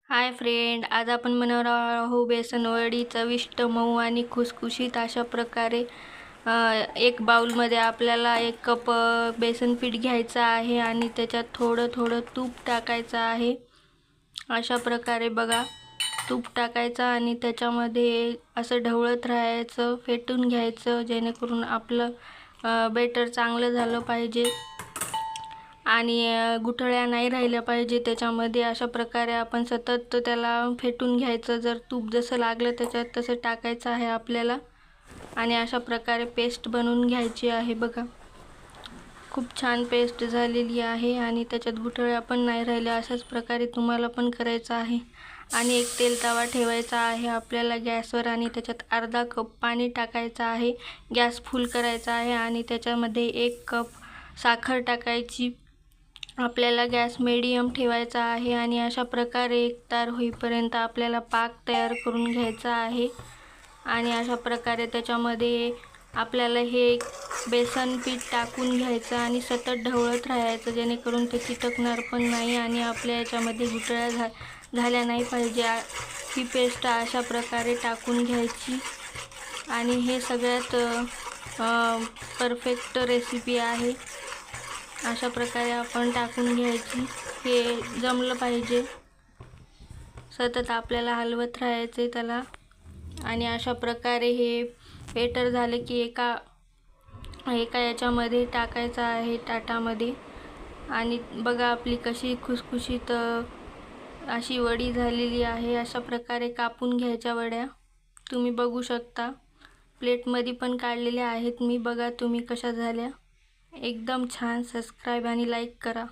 Hi friend, आज आपण बनवणार आहोत बेसन वडी चविष्ट मऊ आणि खुसखुशीत अशा प्रकारे एक बाउलमध्ये आपल्याला 1 कप बेसन पीठ घ्यायचं आहे आणि त्याच्यात थोडं थोडं तूप टाकायचं आहे। अशा प्रकारे बघा, तूप टाकायचं आणि त्याच्यामध्ये असं ढवळत राहायचं, फेटून घ्यायचं जेणेकरून आपलं बेटर चांगलं झालं पाहिजे आणि गुठळ्या नाही राहिल्या पाहिजे त्याच्यामध्ये। अशा प्रकारे आपण सतत त्याला फेटून घ्यायचं। जर तूप जसं लागलं त्याच्यात तसं टाकायचं आहे आपल्याला आणि अशा प्रकारे पेस्ट बनवून घ्यायची आहे। बघा, खूप छान पेस्ट झालेली आहे आणि त्याच्यात गुठळ्या पण नाही राहिल्या। अशाच प्रकारे तुम्हाला पण करायचं आहे आणि एक तेल तवा ठेवायचा आहे आपल्याला गॅसवर आणि त्याच्यात अर्धा कप पाणी टाकायचं आहे। गॅस फुल करायचा आहे आणि त्याच्यामध्ये 1 कप साखर टाकायची। आपल्याला गॅस मीडियम ठेवायचा आहे आणि अशा प्रकारे एकतार होईपर्यंत आपल्याला पाक तयार करून घ्यायचा आहे आणि अशा प्रकारे त्याच्यामध्ये आपल्याला हे बेसन पीठ टाकून घ्यायचं आणि सतत ढवळत राहायचं जेणेकरून ते चिटकणार पण नाही आणि आपल्या याच्यामध्ये गुठळ्या झाल्या नाही पाहिजे। ही पेस्ट अशा प्रकारे टाकून घ्यायची आणि हे सगळ्यात परफेक्ट रेसिपी आहे। अशा प्रकारे आपण टाकून घ्यायची। हे जमलं पाहिजे, सतत आपल्याला हलवत राहायचे त्याला आणि अशा प्रकारे हे बेटर झाले की एका याच्यामध्ये टाकायचं आहे ताटामध्ये आणि बघा आपली कशी खुसखुशीत अशी वडी झालेली आहे। अशा प्रकारे कापून घ्यायच्या वड्या तुम्ही बघू शकता, प्लेटमध्ये पण काढलेल्या आहेत मी। बघा तुम्ही कशा झाल्या, एकदम छान। सबस्क्राइब आणि लाईक करा।